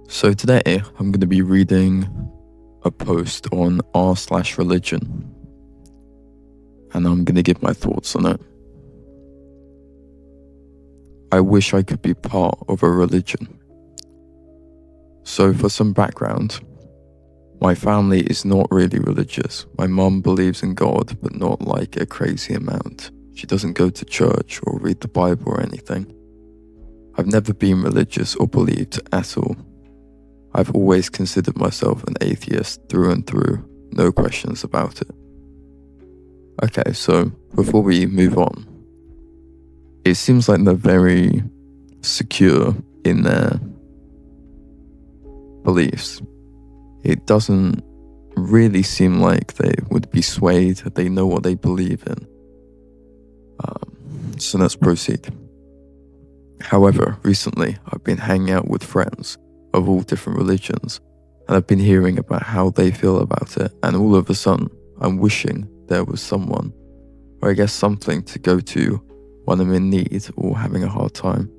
So today I'm going to be reading a post on r/religion, and I'm going to give my thoughts on it. I wish I could be part of a religion. So for some background, my family is not really religious. My mum believes in God, but not like a crazy amount. She doesn't go to church or read the Bible or anything. I've never been religious or believed at all. I've always considered myself an atheist through and through, no questions about it. Okay, so before we move on, it seems like they're very secure in their beliefs. It doesn't really seem like they would be swayed, they know what they believe in. So let's proceed. However, recently I've been hanging out with friends of all different religions, and I've been hearing about how they feel about it, and all of a sudden I'm wishing there was someone, or I guess something to go to when I'm in need or having a hard time.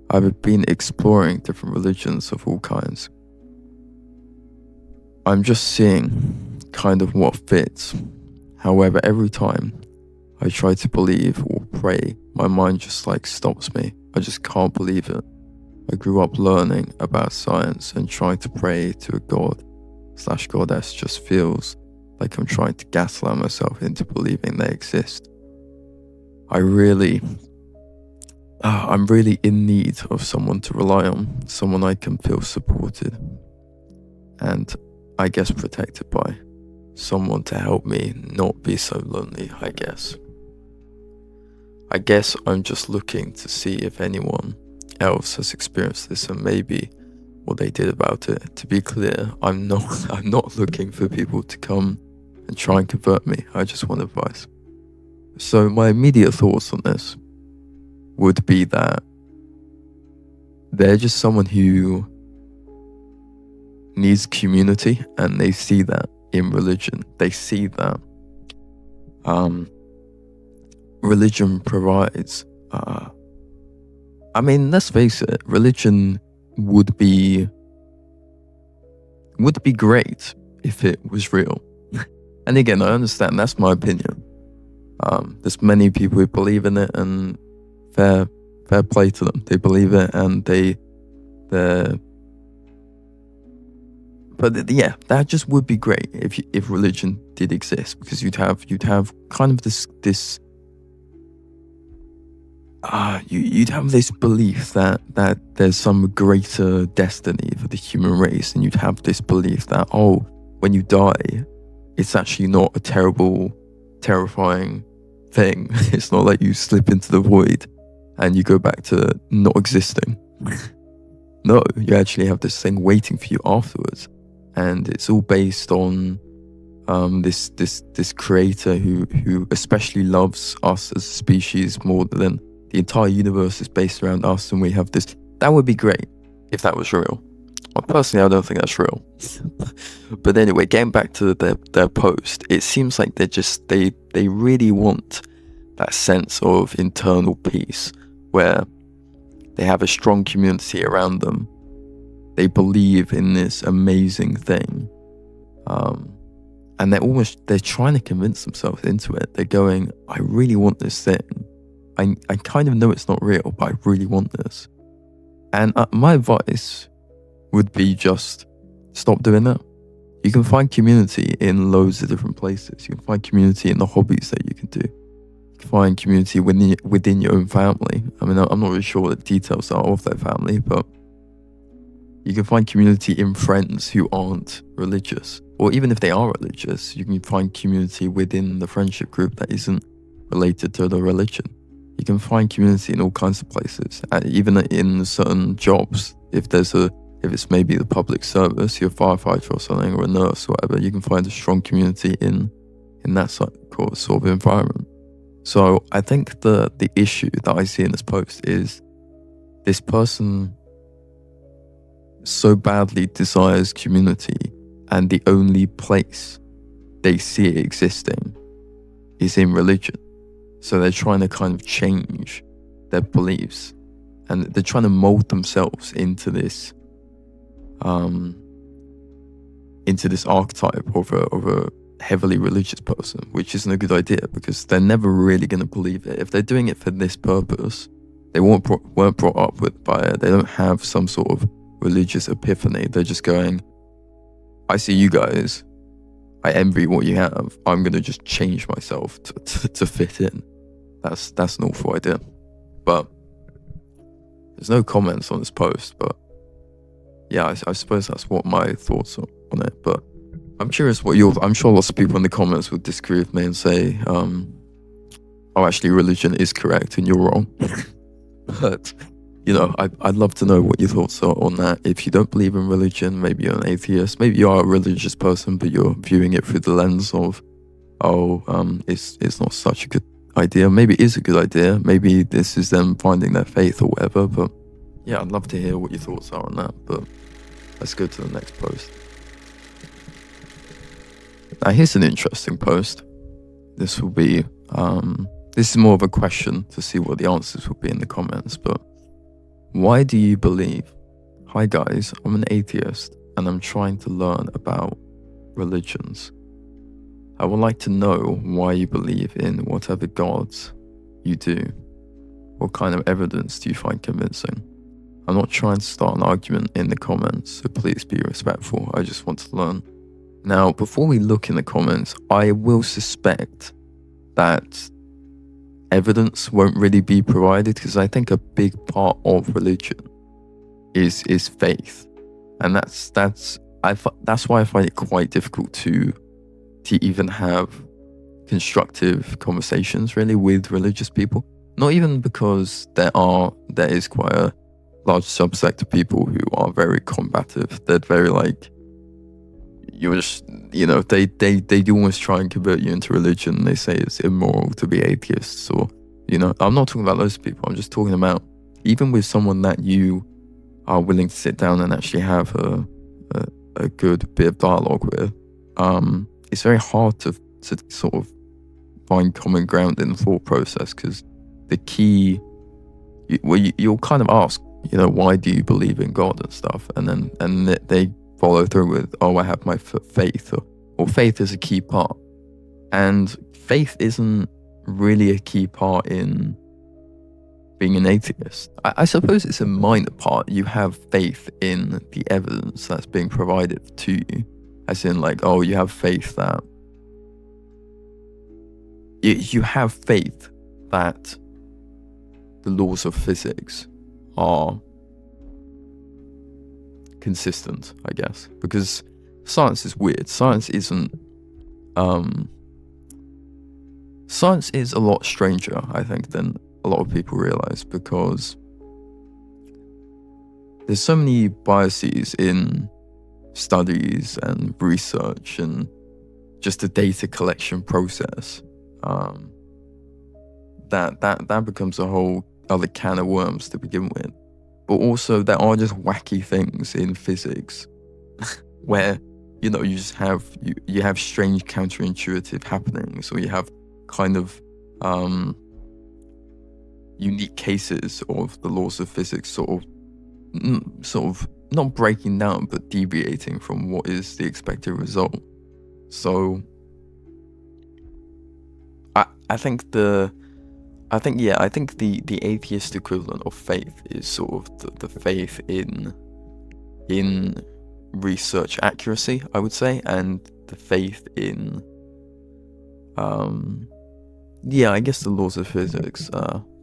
I've been exploring different religions of all kinds. I'm just seeing kind of what fits. However, every time I try to believe or pray, my mind just stops me. I just can't believe it. I grew up learning about science, and trying to pray to a god/goddess just feels like I'm trying to gaslight myself into believing they exist. I'm really in need of someone to rely on, someone I can feel supported and I guess protected by, someone to help me not be so lonely, I guess. I'm just looking to see if anyone else has experienced this and maybe what they did about it. To be clear, I'm not looking for people to come and try and convert me. I just want advice. So my immediate thoughts on this would be that they're just someone who needs community, and they see that in religion. They see that religion provides let's face it, religion would be great if it was real. And again, I understand that's my opinion. There's many people who believe in it, and fair play to them. They believe it, and but yeah, that just would be great if religion did exist, because you'd have kind of you'd have this belief that there's some greater destiny for the human race, and you'd have this belief that, when you die, it's actually not a terrifying thing. It's not like you slip into the void and you go back to not existing. No, you actually have this thing waiting for you afterwards, and it's all based on this creator who especially loves us as a species more than the entire universe is based around us, and we have this. That would be great if that was real. Well, personally, I don't think that's real. But anyway, getting back to their post, it seems like they really want that sense of internal peace, where they have a strong community around them. They believe in this amazing thing. And they're trying to convince themselves into it. They're going, I really want this thing. I kind of know it's not real, but I really want this. And my advice would be just stop doing that. You can find community in loads of different places. You can find community in the hobbies that you can do. You can find community within your own family. I'm not really sure what the details are of their family, but you can find community in friends who aren't religious. Or even if they are religious, you can find community within the friendship group that isn't related to the religion. You can find community in all kinds of places, even in certain jobs. If it's maybe the public service, you're a firefighter or something, or a nurse or whatever, you can find a strong community in that sort of environment. So I think the issue that I see in this post is this person so badly desires community, and the only place they see it existing is in religion. So they're trying to kind of change their beliefs, and they're trying to mold themselves into this into this archetype of a heavily religious person, which isn't a good idea because they're never really going to believe it. If they're doing it for this purpose, they weren't brought up by it. They don't have some sort of religious epiphany. They're just going, I see you guys, I envy what you have. I'm going to just change myself to fit in. That's an awful idea. But there's no comments on this post, but yeah, I suppose that's what my thoughts are on it. But I'm curious I'm sure lots of people in the comments would disagree with me and say, oh, actually religion is correct and you're wrong. But, I'd love to know what your thoughts are on that. If you don't believe in religion, maybe you're an atheist, maybe you are a religious person, but you're viewing it through the lens of, it's not such a good idea. Maybe it is a good idea. Maybe this is them finding their faith or whatever. But yeah, I'd love to hear what your thoughts are on that. But let's go to the next post. Now here's an interesting post. This will be, this is more of a question to see what the answers will be in the comments. But why do you believe? Hi guys, I'm an atheist and I'm trying to learn about religions. I would like to know why you believe in whatever gods you do. What kind of evidence do you find convincing? I'm not trying to start an argument in the comments, so please be respectful. I just want to learn. Now, before we look in the comments, I will suspect that evidence won't really be provided because I think a big part of religion is faith, and that's why I find it quite difficult to even have constructive conversations really with religious people. Not even because there is quite a large subsect of people who are very combative. They're very like, you're just, they do almost try and convert you into religion. They say it's immoral to be atheists, or, I'm not talking about those people. I'm just talking about even with someone that you are willing to sit down and actually have a good bit of dialogue with. It's very hard to sort of find common ground in the thought process, because the key, you'll kind of ask, why do you believe in God and stuff, and they follow through with, I have my faith, or faith is a key part, and faith isn't really a key part in being an atheist. I suppose it's a minor part. You have faith in the evidence that's being provided to you, as in like, you have faith that you have faith that the laws of physics are consistent, I guess, because science is weird. Science is a lot stranger, I think, than a lot of people realize, because there's so many biases in studies and research and just the data collection process, that becomes a whole other can of worms to begin with. But also there are just wacky things in physics where, you just have you have strange counterintuitive happenings, or you have kind of unique cases of the laws of physics sort of not breaking down but deviating from what is the expected result. So I think the atheist equivalent of faith is sort of the faith in research accuracy, I would say, and the faith in I guess the laws of physics.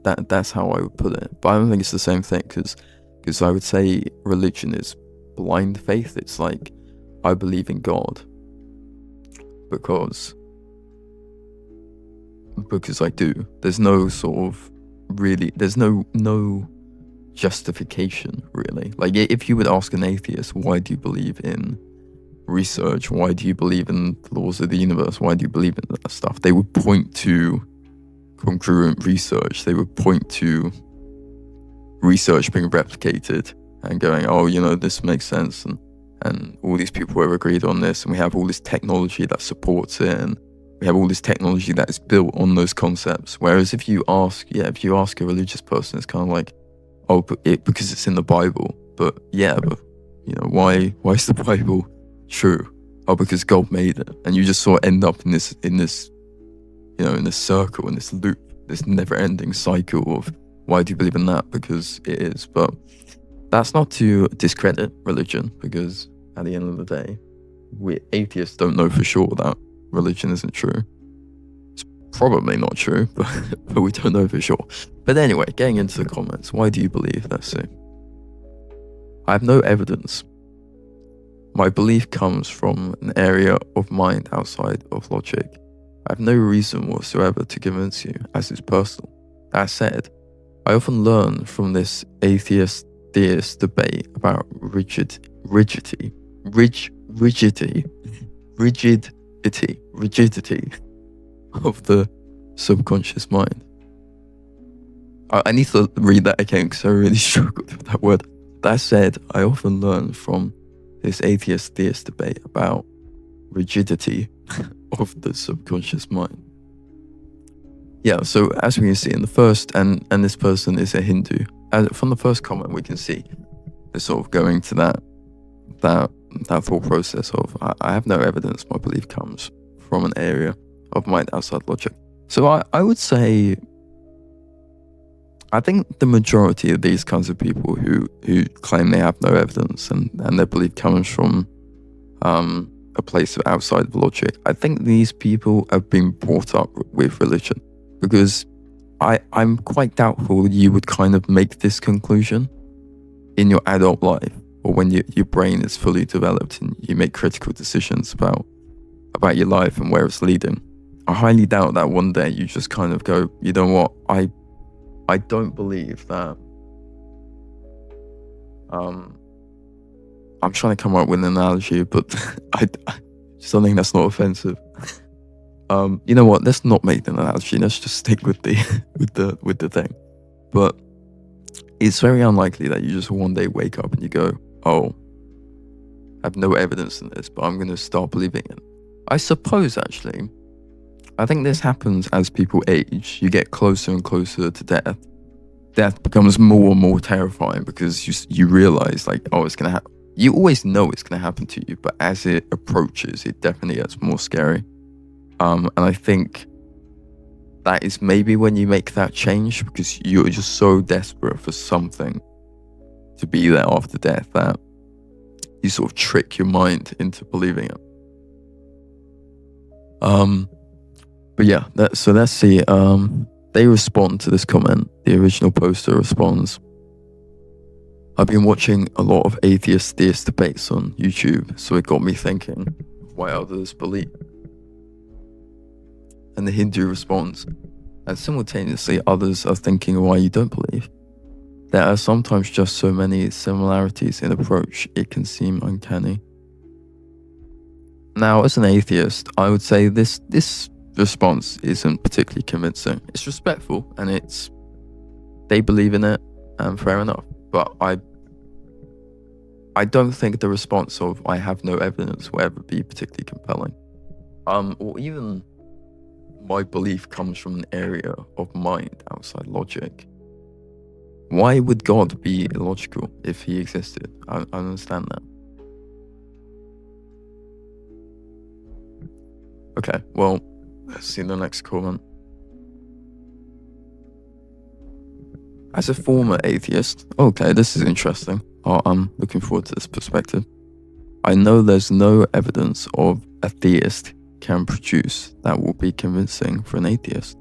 That's how I would put it. But I don't think it's the same thing, because I would say religion is blind faith. It's like, I believe in God because I do. There's no sort of there's no justification really. Like, if you would ask an atheist, why do you believe in research? Why do you believe in the laws of the universe? Why do you believe in that stuff? They would point to congruent research. They would point to research being replicated and going, this makes sense, and all these people have agreed on this, and we have all this technology that supports it, and we have all this technology that is built on those concepts. Whereas if you ask a religious person, it's kind of like, because it's in the Bible. But why is the Bible true? Oh, because God made it. And you just sort of end up in this in this circle, in this loop, this never-ending cycle of why do you believe in that? Because it is. But that's not to discredit religion, because at the end of the day, we atheists don't know for sure that religion isn't true. It's probably not true, but we don't know for sure. But anyway, getting into the comments, why do you believe? Let's see. I have no evidence. My belief comes from an area of mind outside of logic. I have no reason whatsoever to convince you, as it's personal. That said, I often learn from this atheist-theist debate about rigidity of the subconscious mind. I need to read that again because I really struggled with that word. That said, I often learn from this atheist-theist debate about rigidity of the subconscious mind. Yeah, so as we can see in the first, and this person is a Hindu. From the first comment, we can see they're sort of going to that thought process of I have no evidence. My belief comes from an area of mind outside logic. So I would say, I think the majority of these kinds of people who claim they have no evidence and their belief comes from a place outside of logic, I think these people have been brought up with religion, because I'm quite doubtful you would kind of make this conclusion in your adult life, or when your brain is fully developed and you make critical decisions about your life and where it's leading. I highly doubt that one day you just kind of go, you know what, I don't believe that. I'm trying to come up with an analogy, but something that's not offensive. You know what? Let's not make an analogy. Let's just stick with the thing. But it's very unlikely that you just one day wake up and you go, "Oh, I have no evidence in this, but I'm going to start believing it." I suppose actually, I think this happens as people age. You get closer and closer to death. Death becomes more and more terrifying because you realize, like, oh, it's going to happen. You always know it's going to happen to you, but as it approaches, it definitely gets more scary. And I think that is maybe when you make that change, because you're just so desperate for something to be there after death that you sort of trick your mind into believing it. But yeah, so let's see. They respond to this comment. The original poster responds, I've been watching a lot of atheist-theist debates on YouTube, so it got me thinking why others believe. And the Hindu responds, and simultaneously others are thinking why you don't believe. There are sometimes just so many similarities in approach, it can seem uncanny. Now, as an atheist, I would say this response isn't particularly convincing. It's respectful, and they believe in it, and fair enough. But I don't think the response of I have no evidence will ever be particularly compelling. Or even my belief comes from an area of mind outside logic. Why would God be illogical if he existed? I understand that. Okay, well, let's see the next comment. As a former atheist, okay, this is interesting. I'm looking forward to this perspective. I know there's no evidence of a theist can produce that will be convincing for an atheist.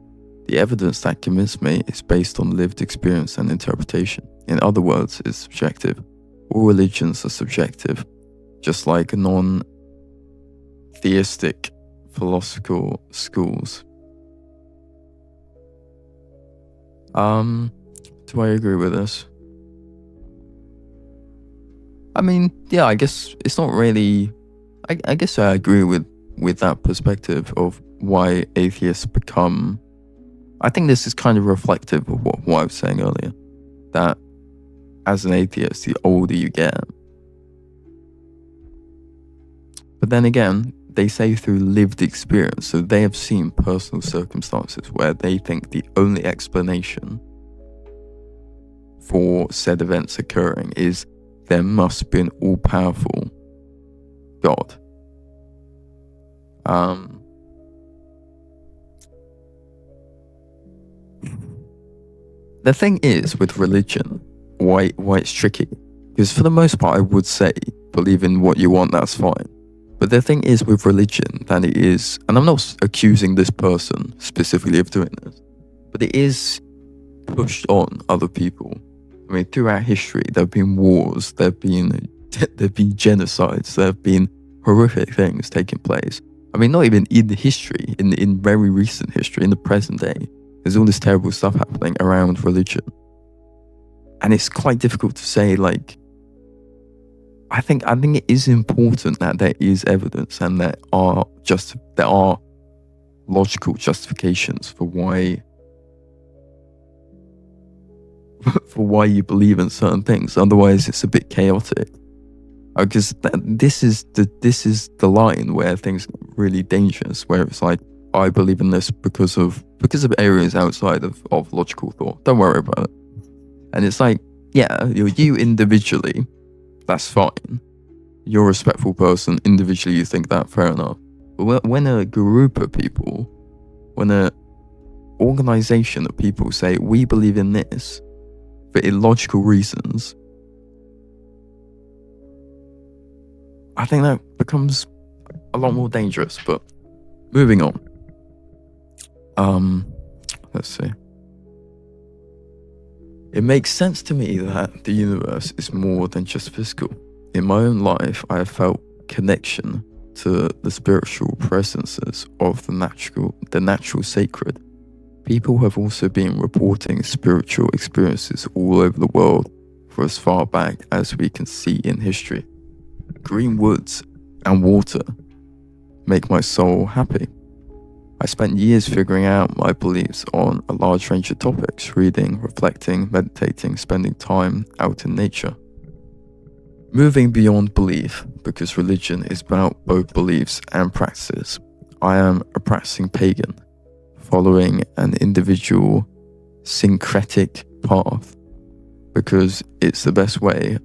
The evidence that convinced me is based on lived experience and interpretation. In other words, it's subjective. All religions are subjective, just like non-theistic philosophical schools. Do I agree with this? I mean, yeah, I guess it's not really... I guess I agree with that perspective of why atheists become... I think this is kind of reflective of what I was saying earlier. That as an atheist, the older you get... But then again, they say through lived experience, so they have seen personal circumstances where they think the only explanation for said events occurring is there must be an all-powerful God. The thing is with religion, why it's tricky, because for the most part I would say believe in what you want, that's fine. But the thing is with religion that it is, and I'm not accusing this person specifically of doing this, but it is pushed on other people. I mean, throughout history, there have been wars, there have been genocides, there have been horrific things taking place. I mean, not even in the history, in very recent history, in the present day, there's all this terrible stuff happening around religion. And it's quite difficult to say, like, I think it is important that there is evidence and there are logical justifications for why you believe in certain things. Otherwise, it's a bit chaotic. Because this is the line where things get really dangerous, where it's like, I believe in this because of areas outside of logical thought. Don't worry about it. And it's like, yeah, you individually, that's fine. You're a respectful person. Individually, you think that, fair enough. But when a group of people, when an organization of people say, we believe in this for illogical reasons, I think that becomes a lot more dangerous. But moving on. Let's see. It makes sense to me that the universe is more than just physical. In my own life, I have felt connection to the spiritual presences of the natural sacred. People have also been reporting spiritual experiences all over the world for as far back as we can see in history. Green woods and water make my soul happy. I spent years figuring out my beliefs on a large range of topics, reading, reflecting, meditating, spending time out in nature. Moving beyond belief, because religion is about both beliefs and practices, I am a practicing pagan, following an individual syncretic path, because it's the best way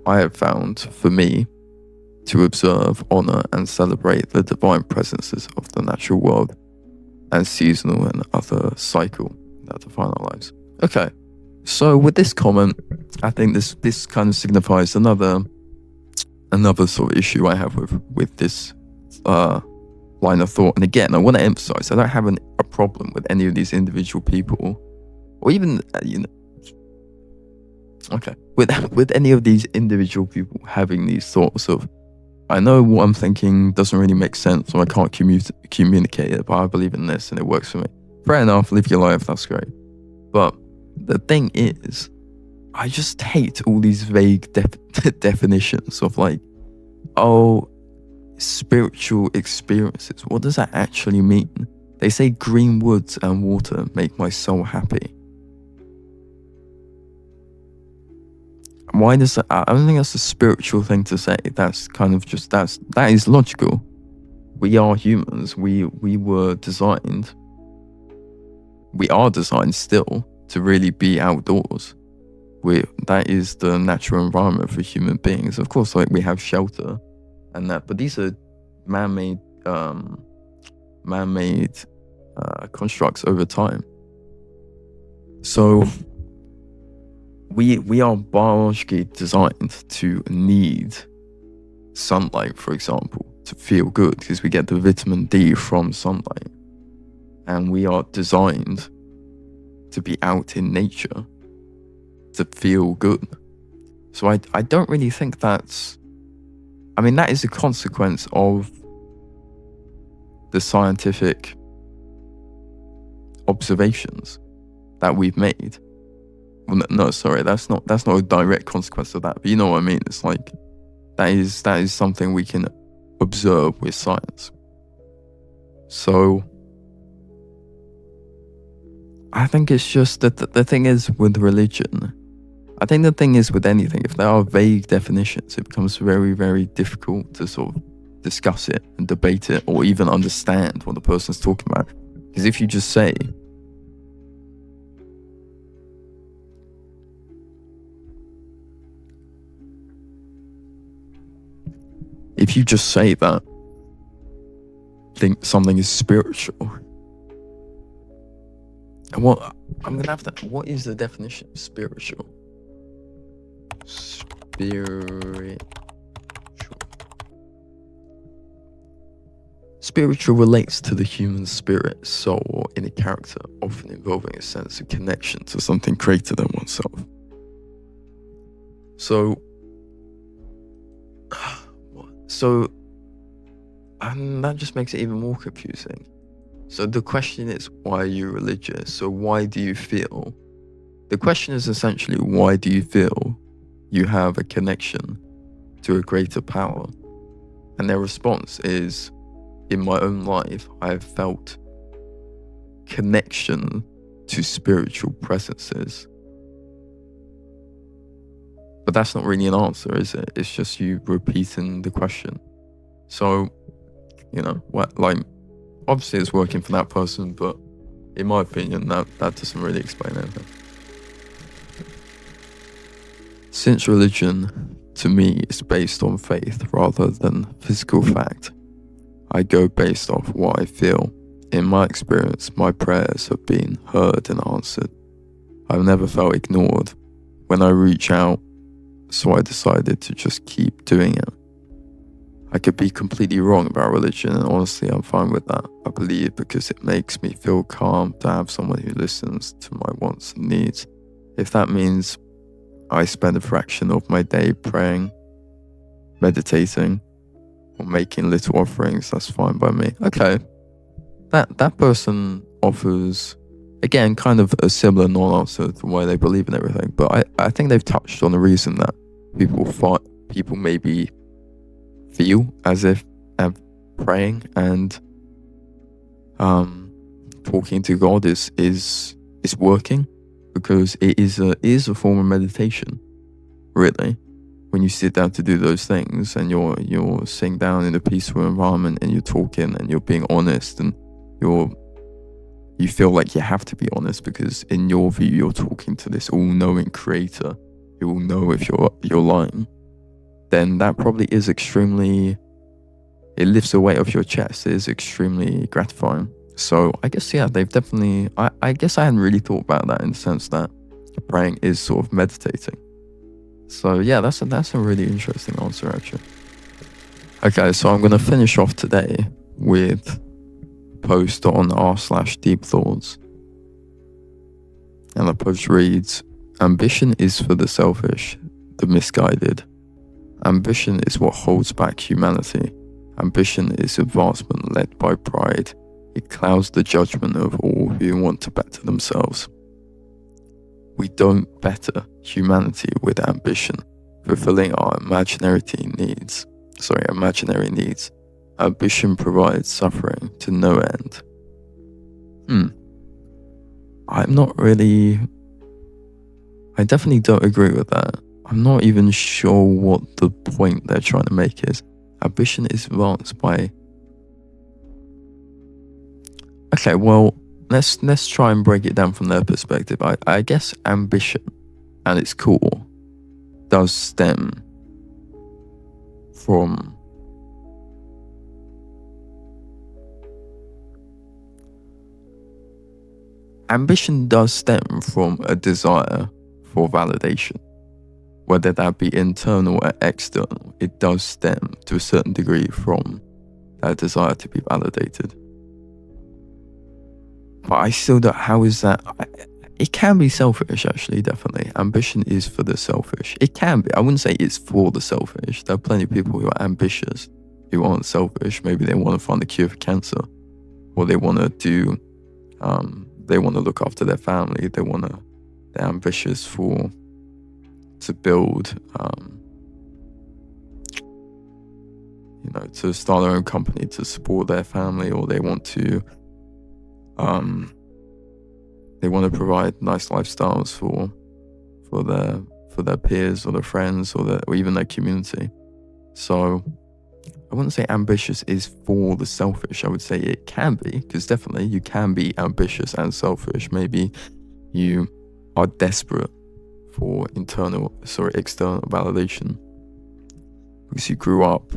I have found for me to observe, honor, and celebrate the divine presences of the natural world and seasonal and other cycle that define our lives. Okay, so with this comment, I think this kind of signifies another sort of issue I have with this line of thought. And again, I want to emphasize, I don't have a problem with any of these individual people, or even with any of these individual people having these thoughts of, I know what I'm thinking doesn't really make sense, or I can't communicate it, but I believe in this and it works for me. Fair enough, live your life, that's great. But the thing is, I just hate all these vague definitions of like, oh, spiritual experiences. What does that actually mean? They say green woods and water make my soul happy. Why does that? I don't think that's a spiritual thing to say. That's kind of just, that is logical. We are humans. We are designed still to really be outdoors. That is the natural environment for human beings. Of course, like we have shelter and that, but these are man-made constructs over time. So we are biologically designed to need sunlight, for example, to feel good, because we get the vitamin D from sunlight, and we are designed to be out in nature to feel good. So I don't really think that's, I mean, that is a consequence of the scientific observations that we've made. Well, no, sorry, that's not a direct consequence of that, but you know what I mean. It's like that is something we can observe with science. So I think it's just that the thing is with religion, I think the thing is with anything, if there are vague definitions, it becomes very, very difficult to sort of discuss it and debate it, or even understand what the person's talking about. Because if you just say, if you just say that think something is spiritual, and what I'm gonna have to, what is the definition of spiritual? Spiritual relates to the human spirit, soul, or inner character, often involving a sense of connection to something greater than oneself. And that just makes it even more confusing. So the question is, why are you religious? So why do you feel? The question is essentially, why do you feel you have a connection to a greater power? And their response is, in my own life, I have felt connection to spiritual presences. But that's not really an answer, is it? It's just you repeating the question. So, obviously it's working for that person, but in my opinion, that doesn't really explain anything. Since religion, to me, is based on faith rather than physical fact, I go based off what I feel. In my experience, my prayers have been heard and answered. I've never felt ignored when I reach out, so I decided to just keep doing it. I could be completely wrong about religion, and honestly, I'm fine with that. I believe because it makes me feel calm to have someone who listens to my wants and needs. If that means I spend a fraction of my day praying, meditating, or making little offerings, that's fine by me. Okay, that person offers, again, kind of a similar non-answer to why they believe in everything, but I think they've touched on the reason that people maybe feel as if praying and talking to God is working, because it is a form of meditation, really. When you sit down to do those things and you're sitting down in a peaceful environment and you're talking and you're being honest, and you feel like you have to be honest because in your view you're talking to this all-knowing creator who will know if you're lying, then that probably is it lifts the weight off your chest. It is extremely gratifying. So I guess, yeah, they've definitely, I guess I hadn't really thought about that in the sense that praying is sort of meditating. So yeah, that's a really interesting answer, actually. Okay, so I'm going to finish off today with a post on r/deep thoughts. And the post reads, ambition is for the selfish, the misguided. Ambition is what holds back humanity. Ambition is advancement led by pride. It clouds the judgment of all who want to better themselves. We don't better humanity with ambition, fulfilling our imaginary needs. Ambition provides suffering to no end. I definitely don't agree with that. I'm not even sure what the point they're trying to make is. Ambition is advanced by... Okay, well, let's try and break it down from their perspective. I guess ambition and its core does stem from a desire for validation. Whether that be internal or external, it does stem to a certain degree from that desire to be validated. But I still don't, how is that? It can be selfish, actually, definitely. Ambition is for the selfish. It can be. I wouldn't say it's for the selfish. There are plenty of people who are ambitious, who aren't selfish. Maybe they want to find a cure for cancer, or they want to do, they want to look after their family. They're ambitious to build, to start their own company to support their family, or they want to provide nice lifestyles for their peers or their friends or even their community. So I wouldn't say ambitious is for the selfish. I would say it can be, because definitely you can be ambitious and selfish. Maybe you are desperate for external validation because you grew up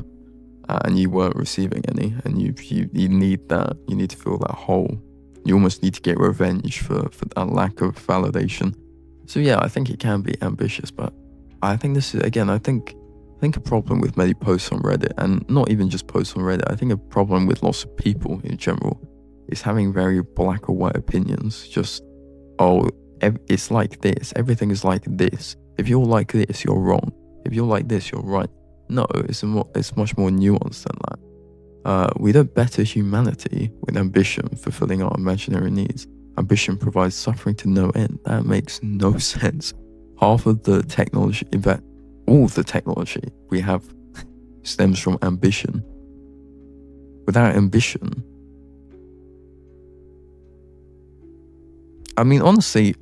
and you weren't receiving any, and you need that. You need to fill that hole. You almost need to get revenge for that lack of validation. So yeah, I think it can be ambitious, but I think this is, again, I think a problem with many posts on Reddit, and not even just posts on Reddit, I think a problem with lots of people in general is having very black or white opinions. Just, it's like this. Everything is like this. If you're like this, you're wrong. If you're like this, you're right. No, it's much more nuanced than that. We don't better humanity with ambition, fulfilling our imaginary needs. Ambition provides suffering to no end. That makes no sense. Half of the technology, in fact, all of the technology we have stems from ambition. Without ambition, I mean, honestly,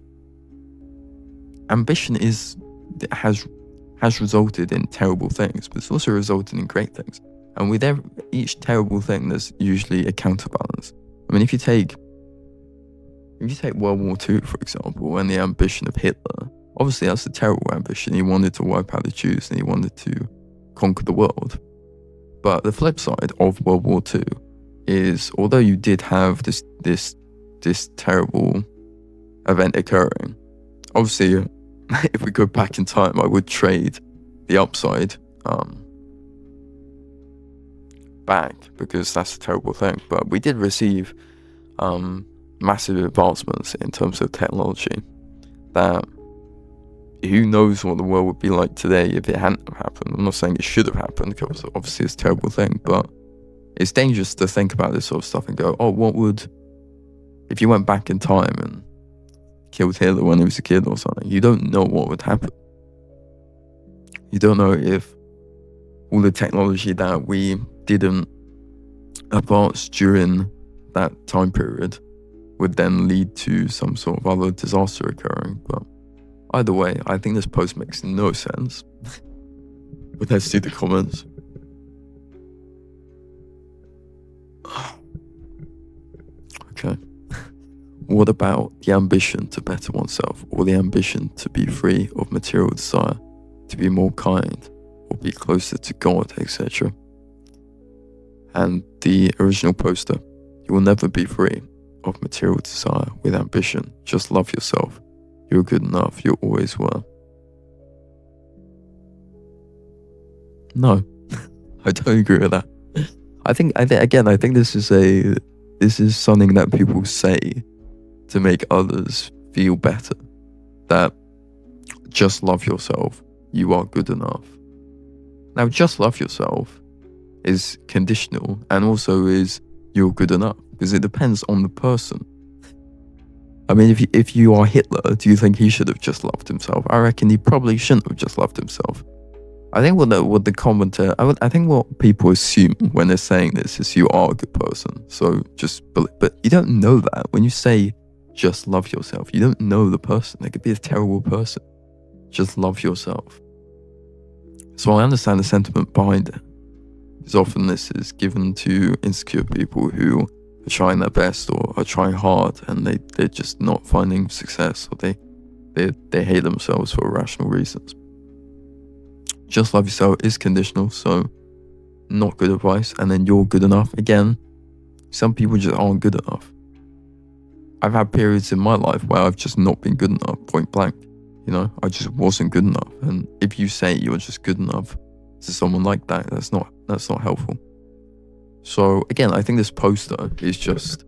ambition has resulted in terrible things, but it's also resulted in great things. And with each terrible thing, there's usually a counterbalance. I mean, if you take World War II, for example, and the ambition of Hitler, obviously that's a terrible ambition. He wanted to wipe out the Jews and he wanted to conquer the world. But the flip side of World War II is, although you did have this terrible event occurring, obviously, if we go back in time, I would trade the upside back, because that's a terrible thing. But we did receive massive advancements in terms of technology that who knows what the world would be like today if it hadn't happened. I'm not saying it should have happened, because obviously it's a terrible thing, but it's dangerous to think about this sort of stuff and go, what would, if you went back in time and killed Hitler when he was a kid or something, you don't know what would happen. You don't know if all the technology that we didn't advance during that time period would then lead to some sort of other disaster occurring. But either way, I think this post makes no sense. But let's do the comments. Okay. What about the ambition to better oneself, or the ambition to be free of material desire, to be more kind, or be closer to God, etc.? And the original poster: you will never be free of material desire with ambition. Just love yourself. You're good enough. You always were. No, I don't agree with that. I think this is something that people say to make others feel better. That just love yourself. You are good enough. Now, just love yourself is conditional, and also is you're good enough, because it depends on the person. I mean, if you are Hitler, do you think he should have just loved himself? I reckon he probably shouldn't have just loved himself. I think what the commenter, I think what people assume when they're saying this is you are a good person. So but you don't know that. When you say just love yourself, you don't know the person. They could be a terrible person. Just love yourself. So I understand the sentiment behind it, because often this is given to insecure people who are trying their best or are trying hard, and they're just not finding success, or they hate themselves for irrational reasons. Just love yourself is conditional, so not good advice. And then you're good enough. Again, some people just aren't good enough. I've had periods in my life where I've just not been good enough, point blank. You know, I just wasn't good enough. And if you say you're just good enough to someone like that, that's not helpful. So again, I think this poster is just,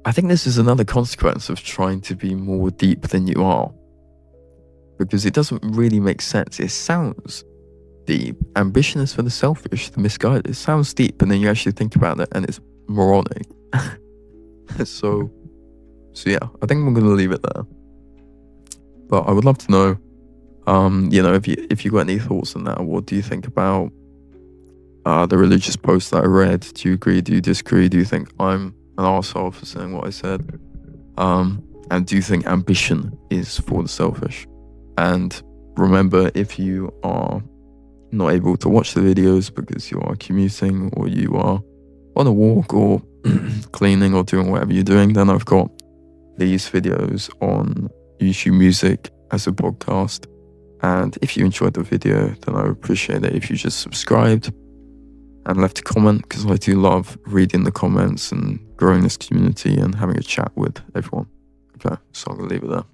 I think this is another consequence of trying to be more deep than you are, because it doesn't really make sense. It sounds deep. Ambition is for the selfish, the misguided. It sounds deep, and then you actually think about it and it's moronic. So yeah, I think I'm gonna leave it there. But I would love to know, if you got any thoughts on that. What do you think about the religious post that I read? Do you agree? Do you disagree? Do you think I'm an arsehole for saying what I said? And do you think ambition is for the selfish? And remember, if you are not able to watch the videos because you are commuting, or you are on a walk, or cleaning, or doing whatever you're doing, then I've got these videos on YouTube Music as a podcast. And if you enjoyed the video, then I would appreciate it if you just subscribed and left a comment, because I do love reading the comments and growing this community and having a chat with everyone. Okay, so I'm going to leave it there.